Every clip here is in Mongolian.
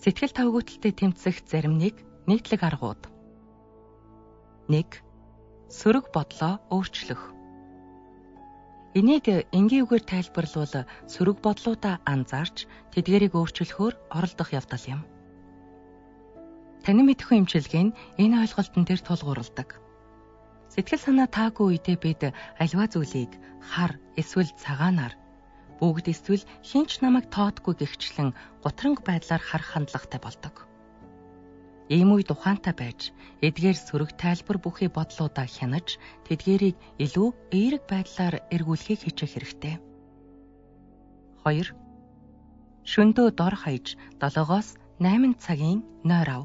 Сэтгэл тавгүйтлтэй тэмцэх зарим нийтлэг аргууд. 1. Сөрөг бодлоо өөрчлөх. Энийг энгийнүгээр тайлбарлавал сөрөг бодлуудаа анзаарч тэдгээрийг өөрчлөхөөр оролдох явдал юм. Танин мэдхгүй эмчилгээ нь энэ ойлголтон дээр тулгуурладаг. Сэтгэл санаа таагүй үедээ бид аливаа зүйлийг хар эсвэл цагаанаар бүгд эсвэл хинч намайг тоодгүй гихчлэн гутранг байдлаар харах хандлагатай болдог. Ийм үед ухаантай байж эдгээр сөрөг тайлбар бүхий бодлуудаа хянаж тэдгээрийг илүү эерэг байдлаар эргүүлэхийг хичээх хэрэгтэй. 2. Шөндөө дор хаяж 7-оос 8 цагийн нойр ав.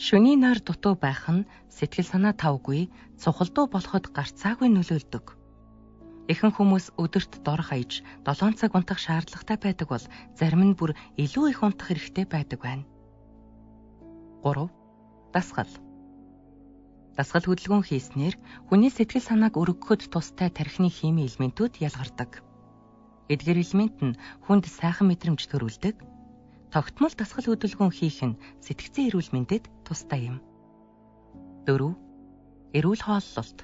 Шөнийн нойр дутуу байх нь сэтгэл санаа тавгүй, цухалдуу болоход гарцаагүй нөлөөлдөг. Ихэнх хүмүүс өдөрт дор хаяж 7 цаг унтах шаардлагатай байдаг бол зарим нь бүр илүү их унтах хэрэгтэй байдаг байна. 3. Дасгал. Дасгал хөдөлгөөн хийснээр хүний сэтгэл санааг өргөхөд тустай тархины химийн элементүүд ялгардаг. Эдгээр элемент нь хүнд сайхан мэдрэмж төрүүлдэг. Тогтмол дасгал хөдөлгөөн хийх нь сэтгцэн эрүүл мэндэд тустай юм. 4. Эрүүл хооллолт.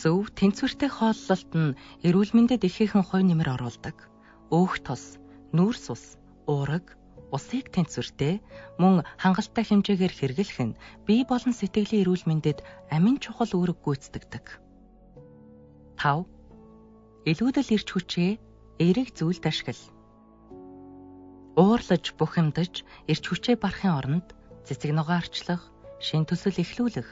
Зөв, тэнцвэртэй хооллолт нь эрүүл мэндэд ихээхэн хувь нэмэр оруулдаг. Өөх тус, нүүрс ус, уураг, усыг тэнцвэртэй мөн хангалттай хэмжээгээр хэрэглэх нь бие болон сэтгэлийн эрүүл мэндэд амин чухал үүрэг гүйцэтгэдэг. 5. Илүүдэл эрч хүчээ эерэг зүйлд ашигла. Уурлаж, бухимдаж, эрч хүчээ барахын оронд цэцэг ногоо арчлах, шин төсөл эхлүүлэх,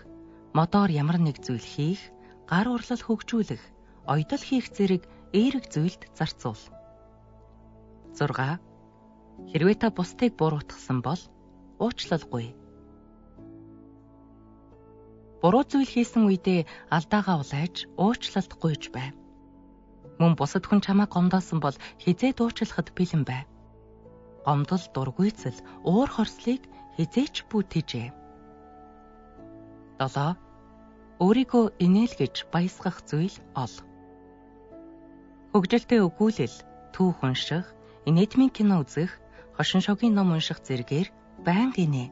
модоор ямар нэг зүйл хийх, гар урлал хөгжүүлэх, оёдол хийх зэрэг эерэг зүйлд зарцуул. 6. Хэрвээ та бусдыг буруутгасан бол уучлалгүй. Буруу зүйл хийсэн үедээ алдаагаа улайж уучлалт гуйж бай. Мөн бусад хүн чамайг гомдоосон бол хизээд уучлахад бэлэн бай. Гомдол, дургүйцэл, уур хорслыг хизээч бүтээжээ. 7. Өөрийгөө инээлгэж баясгах зүйл ол. Хөгжилтэй өгүүлэл, түүх унших, инээдмийн кино үзэх, хошин шогийн ном унших зэргээр байнга инээ.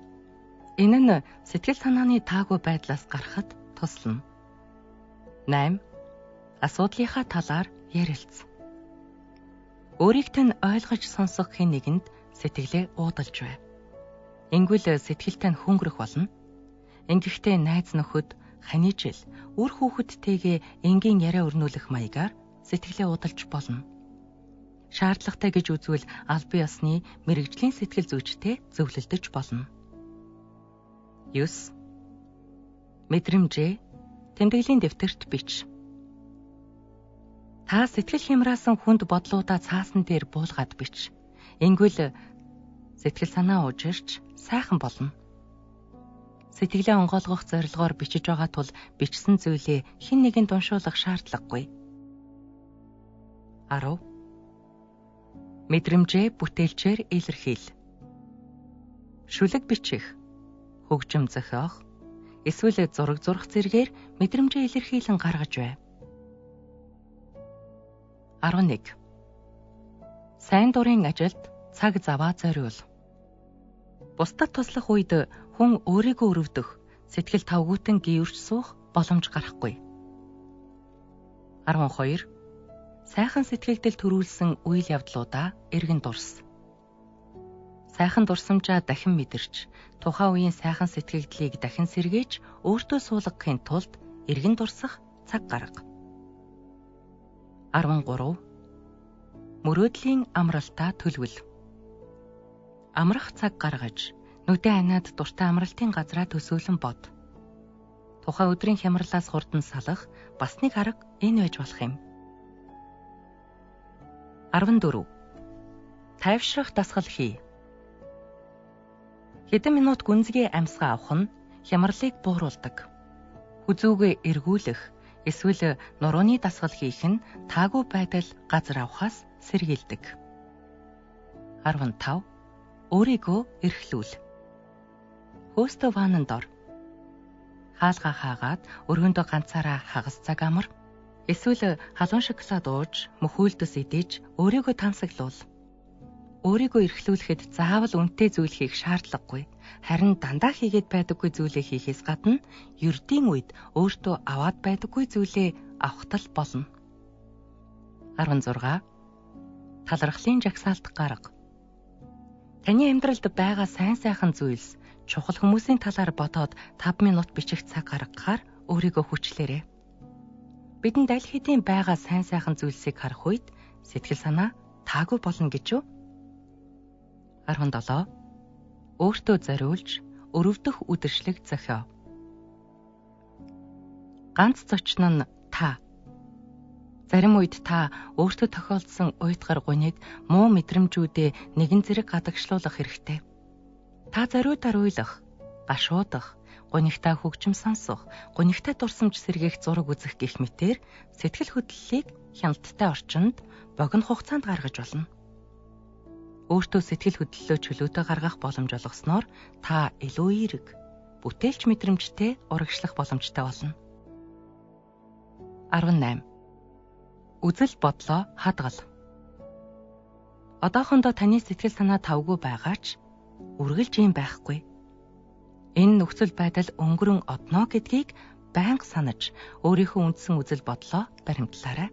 Энэ нь сэтгэл санааны таагүй байдлаас гарахад туслана. 8. Асуудлынхаа талаар ярилц. Өөрийг тань ойлгож сонсох хэн нэгэнд сэтгэлээ уудалж бай. Ингэвэл сэтгэлтэй нь хөнгөрөх болно. Ингэхдээ найз нөхөд, ханижил, үр хүүхэдтэйгээ энгийн яриа өрнүүлэх маягаар сэтгэлээ уудалж болно. Шаардлагатай гэж үзвэл албан ёсны мэрэгжлийн сэтгэл зүйчтэй зөвлөлдөж болно. 9. Мэдрэмжээ тэмдэглэлийн дэвтэрт бич. Та сэтгэл хямраасан хүнд бодлуудаа цаасан дээр буулгаад бич. Ингэвэл сэтгэл санаа уужирч сайхан болно. Сэтгэлээ онгойлгох зорилгоор бичиж байгаа тул бичсэн зүйлээ хэн нэгэнд уншуулах шаардлагагүй. 10. Мэдрэмжээ бүтээлчээр илэрхийл. Шүлэг бичих, хөгжим зохиох, эсвэл зураг зурх зэргээр мэдрэмжээ илэрхийлэн гаргаж бай. 11. Сайн дурын ажилд цаг заваа зориул. Бусдад туслах үед хүн өөрийгөө өрөвдөх, сэтгэл тавгуутан гүйвэрч суух боломж гарахгүй. 12. Сайхан сэтгэгдэл төрүүлсэн үйл явдлуудаа эргэн дурс. Сайхан дурсамжаа дахин мэдэрч, тухайн үеийн сайхан сэтгэгдлийг дахин сэргээж, өөртөө суулгахын тулд эргэн дурсах цаг гарга. 13. Мөрөөдлийн амралтаа төлөвлө. Амрах цаг гаргаж, нүдэн анаад дуртай амралтын газраа төсөөлөн бод. Тухайн өдрийн хямралаас хурдан салах бас нэг арга энэ байж болох юм. 14. Тайвшрах дасгал хий. Хэдэн минут гүнзгий амьсгаа авах нь хямралыг бууруулдаг. Хүзүүгээ эргүүлэх эсвэл нурууны дасгал хийх нь таагүй байдал газар авахаас сэргийлдэг. 15. Өөрийгөө эрхлүүл. Хөөстө ванан дор. Хаалгаа хаагаад өргөндөө ганцаараа хагас цаг амар. Эсвэл халуун шоколад ууж, мөхүүлдэс идэж өөрийгөө тансаглуул. өөрийгөө эрхлүүлэхэд заавал үнэтэй зүйл хийх шаардлагагүй. Харин дандаа хийгээд байдаггүй зүйлээ хийхээс гадна ердийн үед өөртөө аваад байдаггүй зүйлээ авахтал болно. 16. Талархлын жагсаалт гарга. Таны амьдралд байгаа сайн сайхан зүйлс чухал хүмүүсийн талаар бодоод 5 минут бичих цаг гаргахаар өөрийгөө хүчлээрэй. Бидэнд аль хэдийн байгаа сайн сайхан зүйлсийг харах үед сэтгэл санаа таагүй болно гэж үү? 17. Өөртөө зориулж өрөвдөх үдиршлэг зохио. Ганц зочин нь та. Зарим үед та өөртөө тохиолдсон уйтгар гуниг муу мэдрэмжүүдээ нэгэн зэрэг гадагшлуулах хэрэгтэй. Та зориудаар уйлах, гашуудах, гунигтай хөгжим сонсох, гунигтай дурсамж сэргээх зураг үзэх гэх мэтээр сэтгэл хөдлөлийг хяналттай орчинд богино хугацаанд гаргаж болно. Өөртөө сэтгэл хөдлөлөө чөлөөтэй гаргах боломж олгосноор та илүү эерэг, бүтээлч мэдрэмжтэй урагшлах боломжтой болно. 18. Үзэл бодлоо хадгал. Одоохондоо таны сэтгэл санаа тавгүй байгаач үргэлж ийм байхгүй. Энэ нөхцөл байдал өнгөрөн одно гэдгийг байнга санаж өөрийнхөө үндсэн үзэл бодлоо баримтлаарай.